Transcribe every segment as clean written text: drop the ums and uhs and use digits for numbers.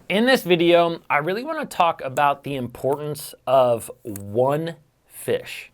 In this video, I really want to talk about the importance of one fish.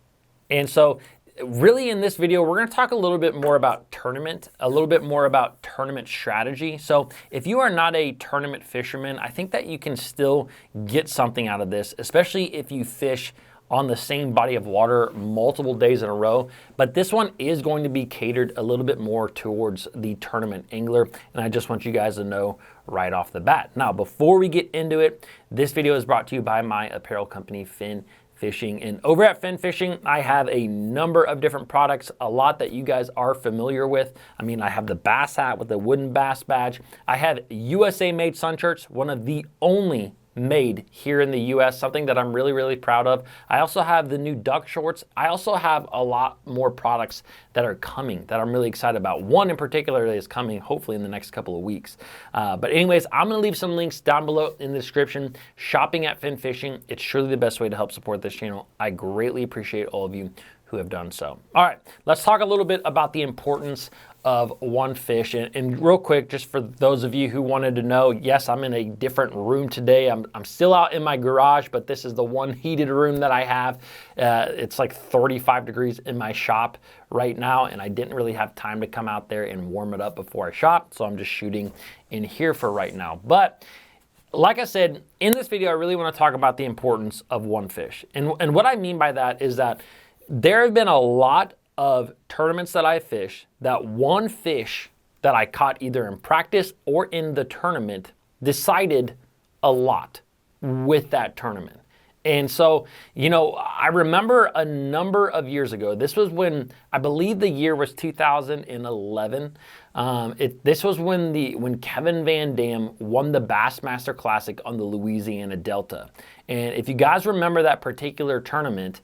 And so really in this video, we're going to talk a little bit more about tournament, a little bit more about tournament strategy. So if you are not a tournament fisherman, I think that you can still get something out of this, especially if you fish on the same body of water multiple days in a row. But this one is going to be catered a little bit more towards the tournament angler, and I just want you guys to know right off the bat. Now, before we get into it, this video is brought to you by my apparel company, Fin Fishing. And over at Fin Fishing, I have a number of different products, a lot that you guys are familiar with. I mean, I have the bass hat with the wooden bass badge. I have USA made sun shirts, one of the only made here in the US, something that I'm really, really proud of. I also have the new duck shorts. I also have a lot more products that are coming that I'm really excited about. One in particular is coming hopefully in the next couple of weeks. But anyways, I'm gonna leave some links down below in the description. Shopping at Fin Fishing, it's surely the best way to help support this channel. I greatly appreciate all of you who have done so. All right, let's talk a little bit about the importance of one fish. And real quick, just for those of you who wanted to know, yes, I'm in a different room today. I'm still out in my garage, but this is the one heated room that I have. It's like 35 degrees in my shop right now, and I didn't really have time to come out there and warm it up before I shop, so I'm just shooting in here for right now. But like I said, in this video, I really want to talk about the importance of one fish. And what I mean by that is that there have been a lot of tournaments that I fish that one fish that I caught either in practice or in the tournament decided a lot with that tournament. And so, you know, I remember a number of years ago, this was when, I believe the year was 2011. This was when Kevin Van Dam won the Bassmaster Classic on the Louisiana Delta. And if you guys remember that particular tournament,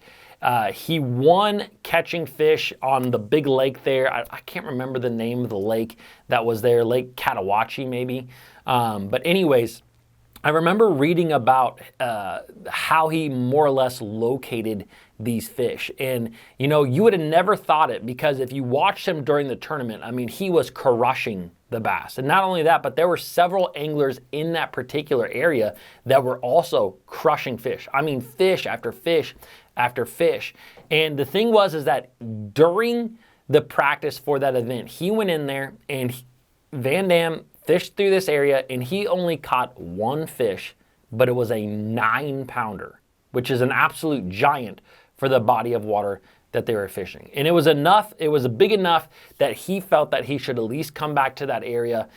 he won catching fish on the big lake there. I can't remember the name of the lake that was there, Lake Catawachi maybe. But anyways, I remember reading about how he more or less located these fish. And, you know, you would have never thought it, because if you watched him during the tournament, I mean, he was crushing the bass. And not only that, but there were several anglers in that particular area that were also crushing fish. I mean, fish after fish after fish. And the thing was is that during the practice for that event, he went in there and Van Dam fished through this area and he only caught one fish, but it was a 9-pounder, which is an absolute giant for the body of water that they were fishing. And it was enough, it was big enough that he felt that he should at least come back to that area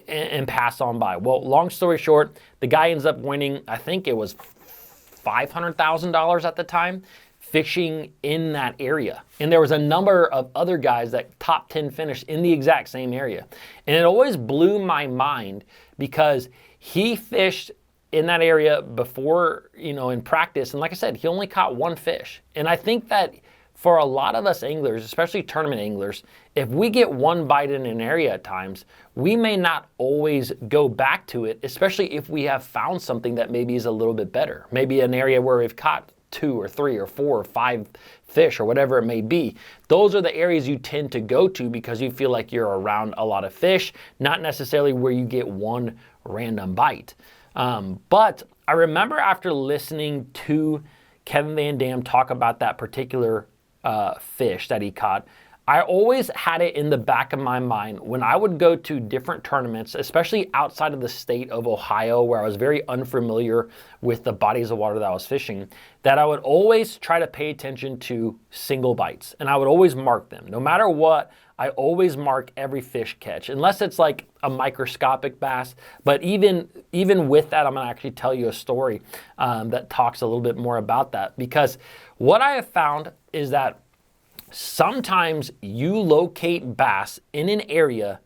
and pass on by. Well, long story short, the guy ends up winning, I think it was $500,000 at the time, fishing in that area. And there was a number of other guys that top 10 finished in the exact same area. And it always blew my mind because he fished in that area before, you know, in practice. And like I said, he only caught one fish. And I think that for a lot of us anglers, especially tournament anglers, if we get one bite in an area at times, we may not always go back to it, especially if we have found something that maybe is a little bit better. Maybe an area where we've caught 2 or 3 or 4 or 5 fish or whatever it may be. Those are the areas you tend to go to because you feel like you're around a lot of fish, not necessarily where you get one random bite. But I remember after listening to Kevin Van Dam talk about that particular fish that he caught, I always had it in the back of my mind when I would go to different tournaments, especially outside of the state of Ohio, where I was very unfamiliar with the bodies of water that I was fishing, that I would always try to pay attention to single bites. And I would always mark them. No matter what, I always mark every fish catch, unless it's like a microscopic bass. But even with that, I'm gonna actually tell you a story that talks a little bit more about that. Because what I have found is that sometimes you locate bass in an area,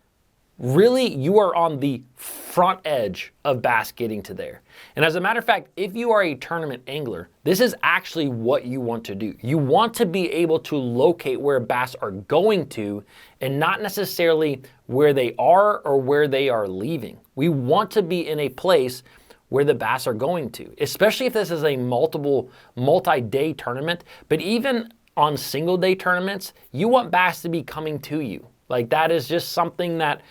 really you are on the front edge of bass getting to there. And as a matter of fact, if you are a tournament angler, this is actually what you want to do. You want to be able to locate where bass are going to and not necessarily where they are or where they are leaving. We want to be in a place where the bass are going to, especially if this is a multi-day tournament. But even on single day tournaments, you want bass to be coming to you. Like that is just something that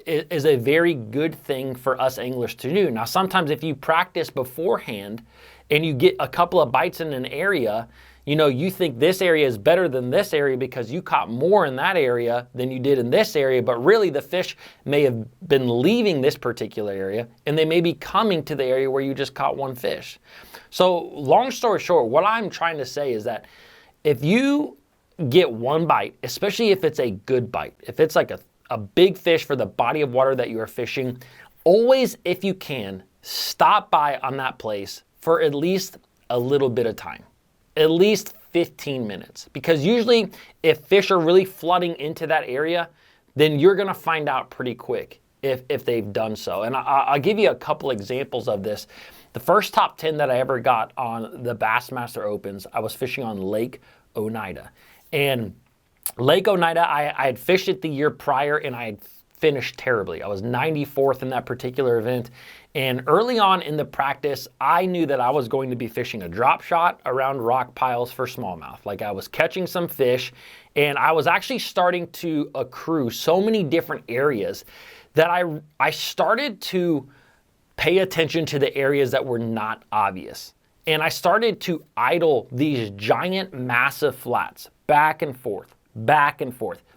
is a very good thing for us anglers to do. Now, sometimes if you practice beforehand and you get a couple of bites in an area, you know, you think this area is better than this area because you caught more in that area than you did in this area, but really the fish may have been leaving this particular area and they may be coming to the area where you just caught one fish. So long story short, what I'm trying to say is that if you get one bite, especially if it's a good bite, if it's like a big fish for the body of water that you are fishing, always, if you can, stop by on that place for at least a little bit of time. At least 15 minutes. Because usually if fish are really flooding into that area, then you're gonna find out pretty quick if they've done so. And I'll give you a couple examples of this. The first top 10 that I ever got on the Bassmaster Opens, I was fishing on Lake Oneida. And Lake Oneida, I had fished it the year prior and I had finished terribly. I was 94th in that particular event. And early on in the practice, I knew that I was going to be fishing a drop shot around rock piles for smallmouth. Like I was catching some fish and I was actually starting to accrue so many different areas that I started to pay attention to the areas that were not obvious. And I started to idle these giant, massive flats back and forth,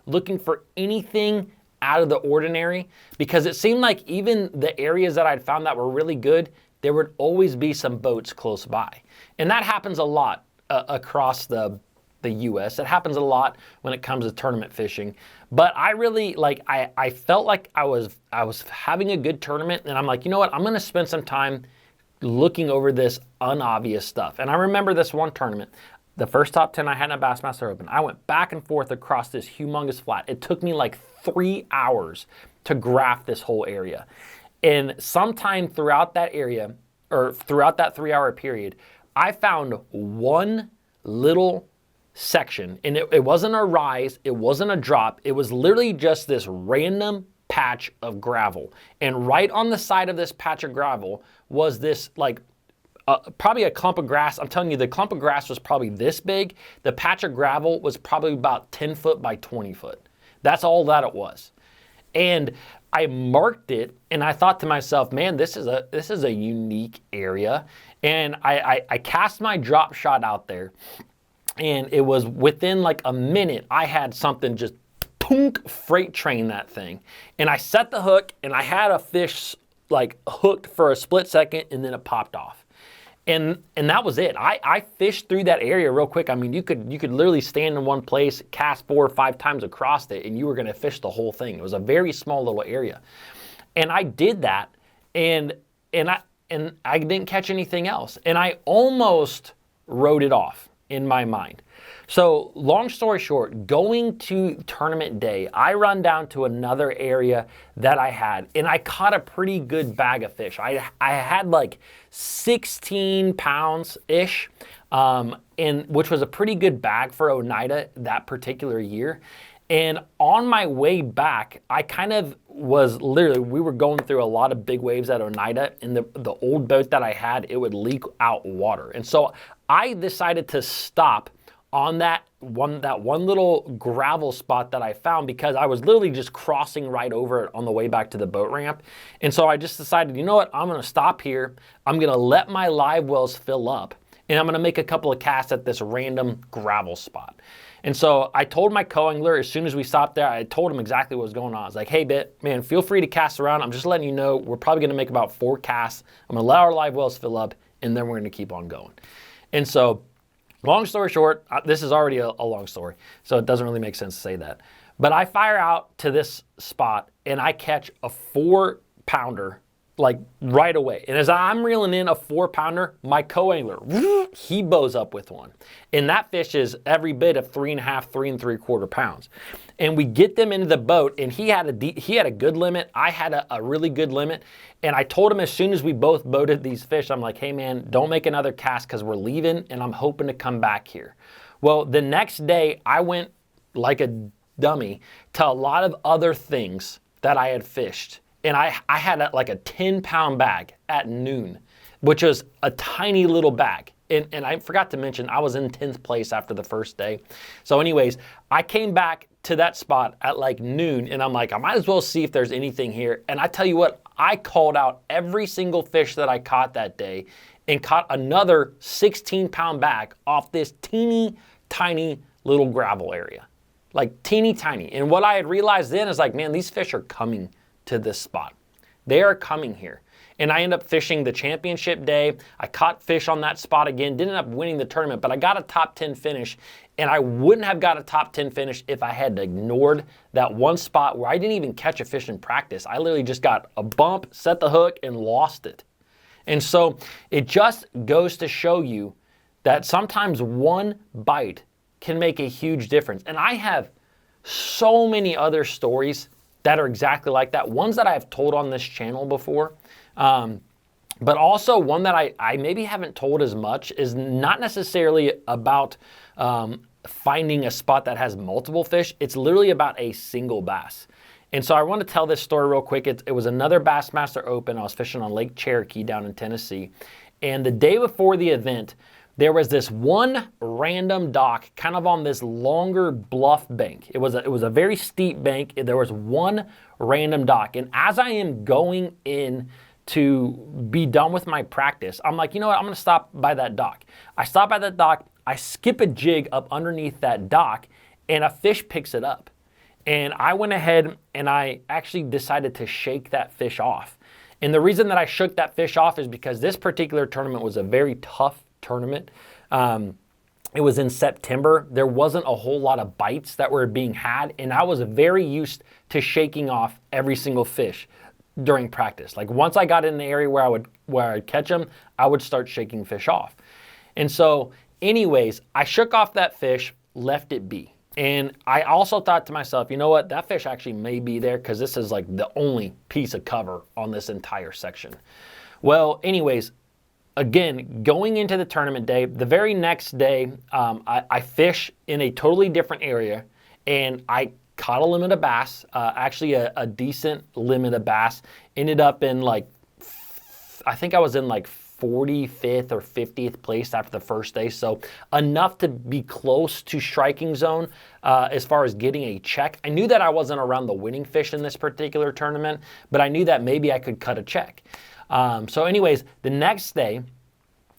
looking for anything out of the ordinary, because it seemed like even the areas that I'd found that were really good, there would always be some boats close by. And that happens a lot across the US. It happens a lot when it comes to tournament fishing. But I really, like, I felt like I was having a good tournament, and I'm like, you know what, I'm gonna spend some time looking over this unobvious stuff. And I remember this one tournament, the first top 10 I had in a Bassmaster Open, I went back and forth across this humongous flat. It took me like 3 hours to graph this whole area. And sometime throughout that area, or throughout that 3-hour period, I found one little section, and it wasn't a rise, it wasn't a drop, it was literally just this random patch of gravel. And right on the side of this patch of gravel was this like probably a clump of grass. I'm telling you, the clump of grass was probably this big. The patch of gravel was probably about 10 foot by 20 foot. That's all that it was. And I marked it and I thought to myself, man, this is a unique area. And I cast my drop shot out there, and it was within like a minute, I had something just punk freight train that thing. And I set the hook and I had a fish like hooked for a split second and then it popped off. And that was it. I fished through that area real quick. I mean, you could literally stand in one place, cast 4 or 5 times across it, and you were gonna fish the whole thing. It was a very small little area. And I did that, and I didn't catch anything else. And I almost wrote it off in my mind. So long story short, going to tournament day, I run down to another area that I had, and I caught a pretty good bag of fish. I had like 16 pounds-ish, and which was a pretty good bag for Oneida that particular year. And on my way back, I kind of was literally, we were going through a lot of big waves at Oneida, and the old boat that I had, it would leak out water. And so I decided to stop on that one little gravel spot that I found, because I was literally just crossing right over it on the way back to the boat ramp. And so I just decided, you know what, I'm gonna stop here. I'm gonna let my live wells fill up, and I'm gonna make a couple of casts at this random gravel spot. And so I told my co-angler, as soon as we stopped there, I told him exactly what was going on. I was like, hey, man, feel free to cast around. I'm just letting you know, we're probably gonna make about 4 casts. I'm gonna let our live wells fill up, and then we're gonna keep on going. And so, long story short, this is already a long story, so it doesn't really make sense to say that. But I fire out to this spot, and I catch a 4-pounder, like right away. And as I'm reeling in a 4-pounder, my co-angler, he bows up with one. And that fish is every bit of 3.5, 3 3/4 pounds. And we get them into the boat, and he had a good limit. I had a really good limit. And I told him as soon as we both boated these fish, I'm like, hey man, don't make another cast because we're leaving and I'm hoping to come back here. Well, the next day I went like a dummy to a lot of other things that I had fished. and I had like a 10-pound bag at noon, which was a tiny little bag. And I forgot to mention, I was in 10th place after the first day. So anyways, I came back to that spot at like noon, and I'm like, I might as well see if there's anything here. And I tell you what, I called out every single fish that I caught that day and caught another 16-pound bag off this teeny tiny little gravel area. Like teeny tiny. And what I had realized then is like, man, these fish are coming to this spot. They are coming here. And I ended up fishing the championship day. I caught fish on that spot again, didn't end up winning the tournament, but I got a top 10 finish. And I wouldn't have got a top 10 finish if I had ignored that one spot where I didn't even catch a fish in practice. I literally just got a bump, set the hook, and lost it. And so it just goes to show you that sometimes one bite can make a huge difference. And I have so many other stories that are exactly like that. Ones that I have told on this channel before. But also one that I maybe haven't told as much is not necessarily about finding a spot that has multiple fish. It's literally about a single bass. And so I want to tell this story real quick. It was another Bassmaster Open. I was fishing on Lake Cherokee down in Tennessee. And the day before the event, there was this one random dock kind of on this longer bluff bank. It was a very steep bank. There was one random dock. And as I am going in to be done with my practice, I'm like, you know what, I'm gonna stop by that dock. I stop by that dock, I skip a jig up underneath that dock, and a fish picks it up. And I went ahead and I actually decided to shake that fish off. And the reason that I shook that fish off is because this particular tournament was a very tough tournament. It was in September. There wasn't a whole lot of bites that were being had, and I was very used to shaking off every single fish during practice. Like once I got in the area where I'd catch them, I would start shaking fish off. And so anyways, I shook off that fish, left it be. And I also thought to myself, you know what, that fish actually may be there because this is like the only piece of cover on this entire section. Well, anyways, again, going into the tournament day, the very next day, I fish in a totally different area, and I caught a limit of bass, actually a decent limit of bass. Ended up in like, I think I was in like 45th or 50th place after the first day. So enough to be close to striking zone as far as getting a check. I knew that I wasn't around the winning fish in this particular tournament, but I knew that maybe I could cut a check. So anyways, the next day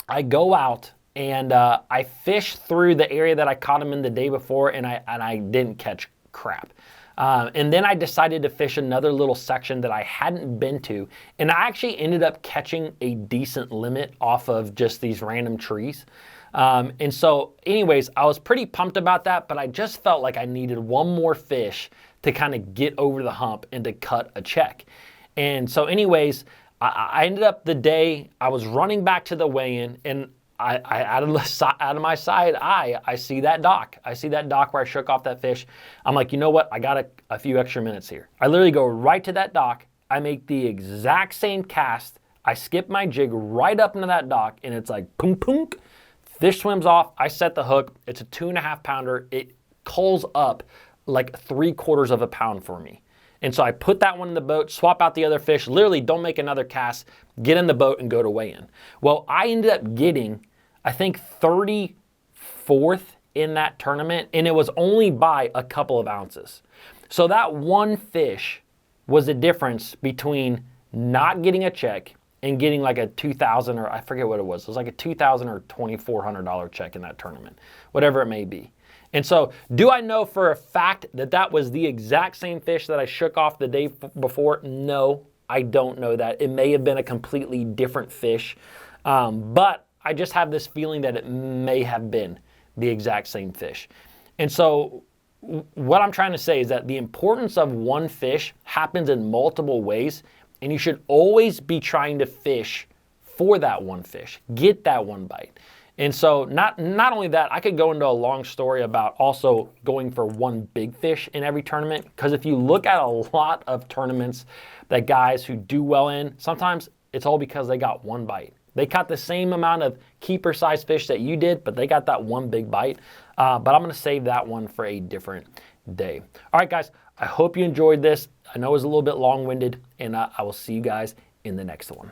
I go out and I fish through the area that I caught him in the day before, and I didn't catch crap. And then I decided to fish another little section that I hadn't been to, and I actually ended up catching a decent limit off of just these random trees. And so anyways, I was pretty pumped about that, but I just felt like I needed one more fish to kind of get over the hump and to cut a check. And so anyways, I ended up the day, I was running back to the weigh-in, and out of my side eye, I see that dock. I see that dock where I shook off that fish. I'm like, you know what? I got a few extra minutes here. I literally go right to that dock. I make the exact same cast. I skip my jig right up into that dock, and it's like, punk, punk. Fish swims off. I set the hook. It's a 2.5 pounder. It culls up like 3/4 of a pound for me. And so I put that one in the boat, swap out the other fish, literally don't make another cast, get in the boat and go to weigh-in. Well, I ended up getting, I think, 34th in that tournament, and it was only by a couple of ounces. So that one fish was the difference between not getting a check and getting like a $2,000, or I forget what it was. It was like a $2,000 or $2,400 check in that tournament, whatever it may be. And so, do I know for a fact that that was the exact same fish that I shook off the day before? No, I don't know that. It may have been a completely different fish, but I just have this feeling that it may have been the exact same fish. And so, what I'm trying to say is that the importance of one fish happens in multiple ways, and you should always be trying to fish for that one fish, get that one bite. And so not only that, I could go into a long story about also going for one big fish in every tournament, because if you look at a lot of tournaments that guys who do well in, sometimes it's all because they got one bite. They caught the same amount of keeper size fish that you did, but they got that one big bite. But I'm gonna save that one for a different day. All right, guys, I hope you enjoyed this. I know it was a little bit long-winded, and I will see you guys in the next one.